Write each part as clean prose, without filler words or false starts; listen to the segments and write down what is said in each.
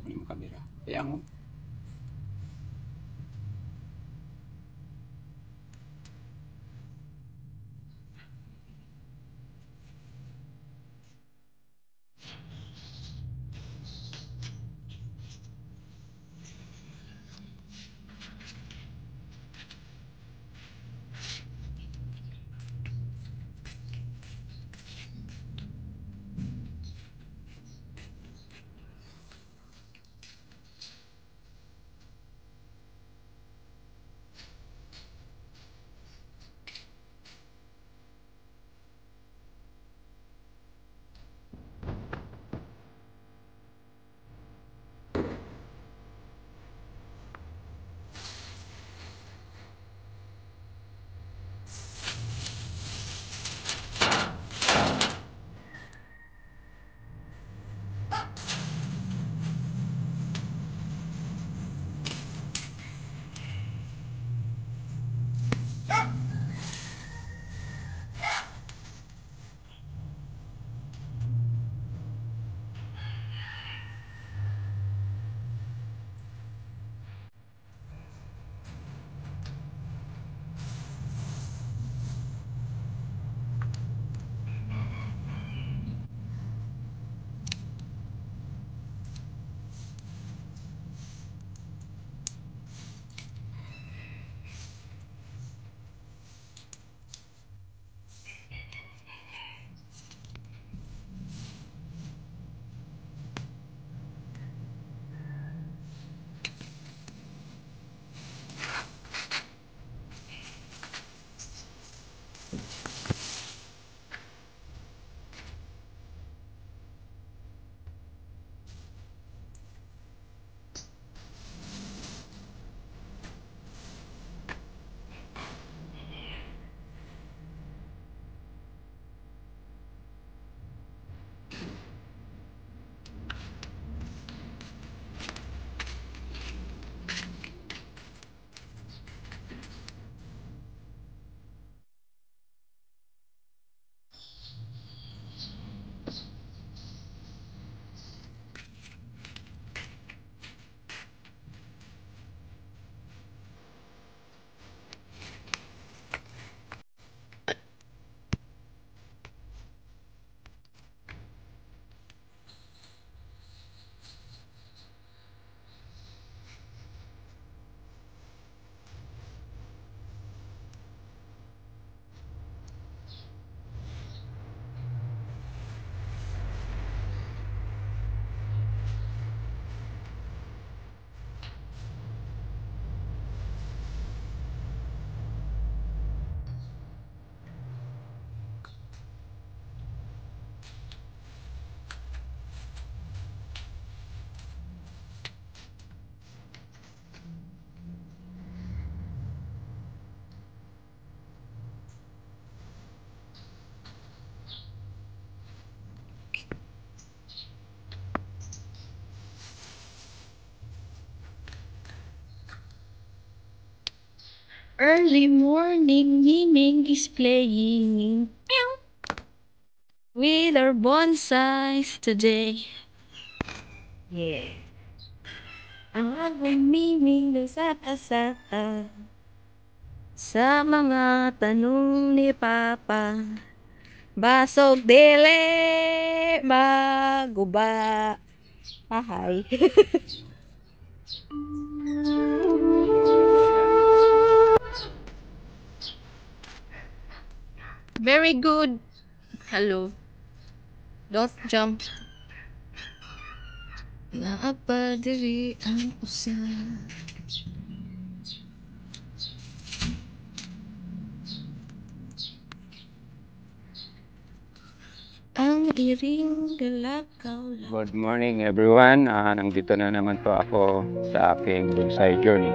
ko ng kamera. Kaya mo. Early morning Miming is playing with our bonsais today. Yeah. Ang aking Miming nasakasaka sa mga tanong ni Papa. Basog dili maguba. Hi. Very good. Hello. Don't jump. Naapadiri ang usan. Ang iring galakaw lang. Good morning everyone. Nandito na naman po ako sa aking bonsai journey.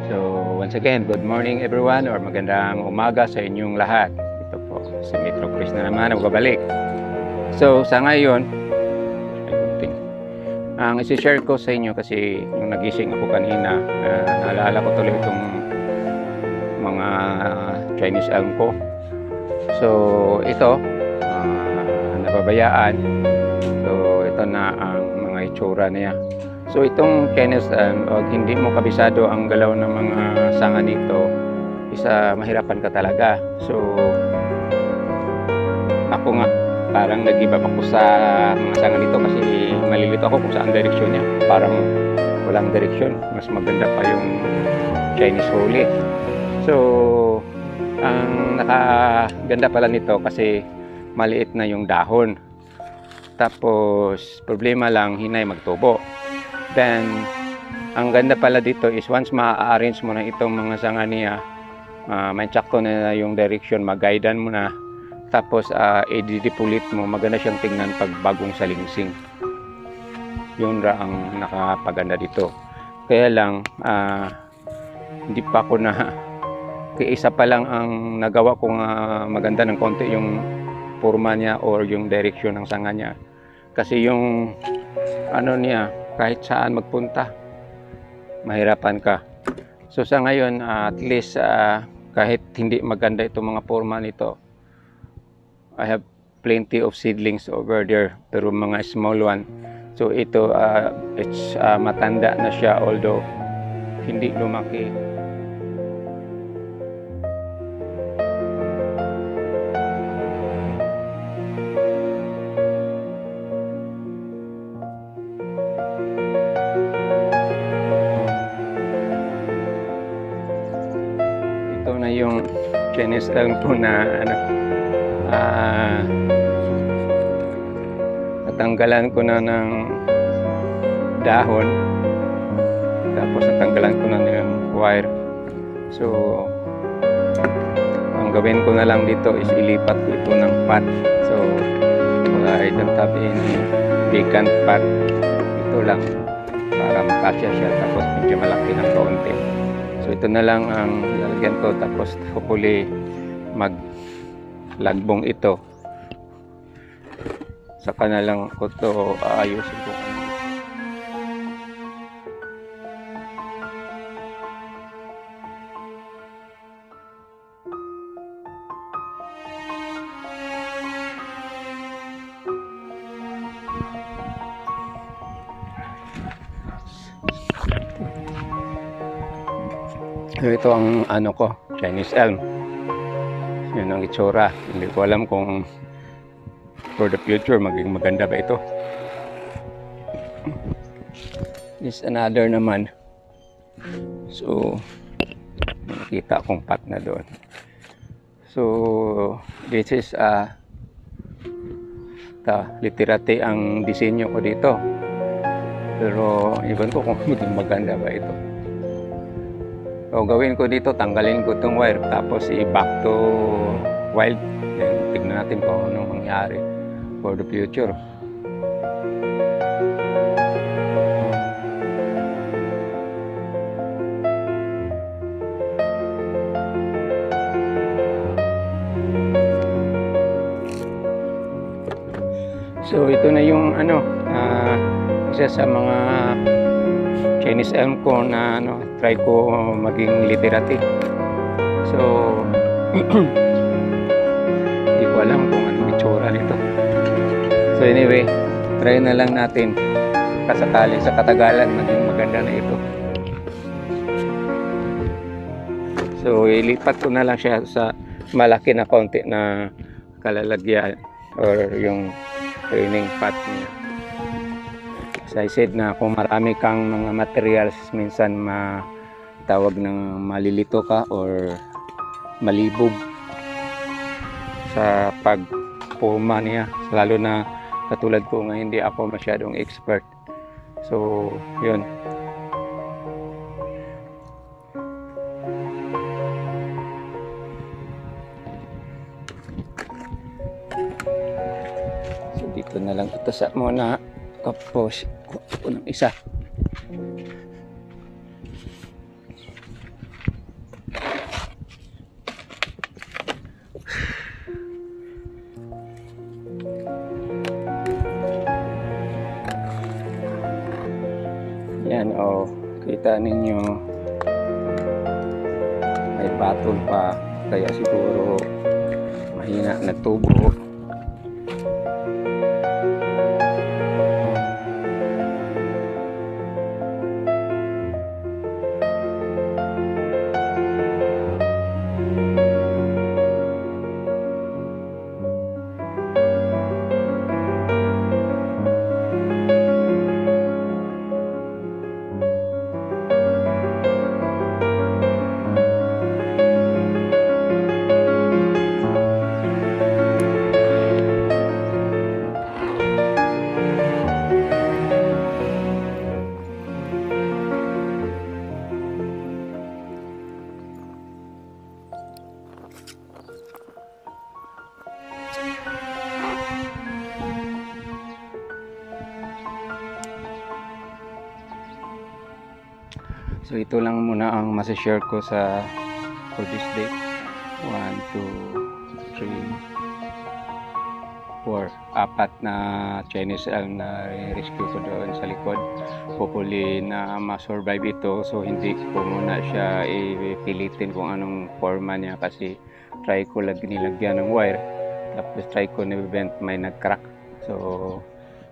So once again, good morning everyone or magandang umaga sa inyong lahat. Ito po, si Metro Chris na naman nagbabalik. So sa ngayon, ang isi-share ko sa inyo kasi yung nagising ako kanina, naalala ko tuloy itong mga Chinese elm ko. So ito, nababayaan. So ito na ang mga itsura niya. So itong Chinese elm, pag hindi mo kabisado ang galaw ng mga sanga dito, mahirapan ka talaga. So ako nga, parang nag-give up ako sa mga sanga dito kasi malilito ako kung saan direksyon niya. Parang walang direksyon. Mas maganda pa yung Chinese Holy. So ang nakaganda pala nito kasi maliit na yung dahon. Tapos problema lang, hinay magtubo. Then ang ganda pala dito is once ma-arrange mo na itong mga sanga niya, may tsakto na yung direction, mag-guidean mo na. Tapos i-dipulit mo, maganda siyang tingnan pag bagong salingsing. Yun ra ang nakapaganda dito. Kaya lang hindi pa ako na isa pa lang ang nagawa kong maganda ng konti yung forma niya or yung direction ng sanga niya. Kasi yung ano niya, kahit saan magpunta, mahirapan ka. So sa ngayon, at least kahit hindi maganda itong mga forma nito, I have plenty of seedlings over there, pero mga small one. So ito, it's matanda na siya, although hindi lumaki. Ito na yung Chinese elm po na natanggalan ko na ng dahon, tapos natanggalan ko na ng wire. So ang gawin ko na lang dito is ilipat ko ito ng pot. So I don't have any vacant pot. Ito lang para makasya siya, tapos medyo malaki ng kaunti. So ito na lang ang lalagyan ko, tapos hopefully maglagbong ito. Saka na lang ko ito aayusin kung ano. So ito ang ano ko, Chinese elm. Yun ang itsura. Hindi ko alam kung for the future maging maganda ba ito. This another naman. So nakita akong pot na doon. So this is literate ang disenyo ko dito. Pero iban ko kung maging maganda ba ito. So gawin ko dito, tanggalin ko itong wire, tapos i-back to wild. Then tignan natin kung anong mangyari for the future. So ito na yung isa sa mga Chinese elm ko na try ko maging literate. So hindi ko alam kung anong itsura nito. So anyway, try na lang natin kasakali sa katagalan maging maganda na ito. So ilipat ko na lang siya sa malaki na konti na kalalagyan or yung training pot niya. As I said na kung marami kang mga materials, minsan matawag ng malilito ka or malibog sa pagpurma niya, lalo na katulad ko nga hindi ako masyadong expert. So yun, so dito na lang ito sa muna. Tapos ko ng isa. Yan, kita ninyo may batol pa, kaya siguro mahina na tubo. So ito lang muna ang masashare ko for this day. 1, 2, 3, 4. Apat na Chinese elk na rescue ko doon sa likod. Hopefully na ma-survive ito. So hindi ko muna siya ipilitin kung anong forma niya kasi try ko nilagyan ng wire. Tapos try ko na-prevent may nag-crack. So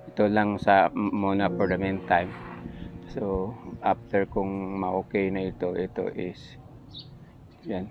ito lang muna for the meantime. So after kung ma-okay na ito is yan.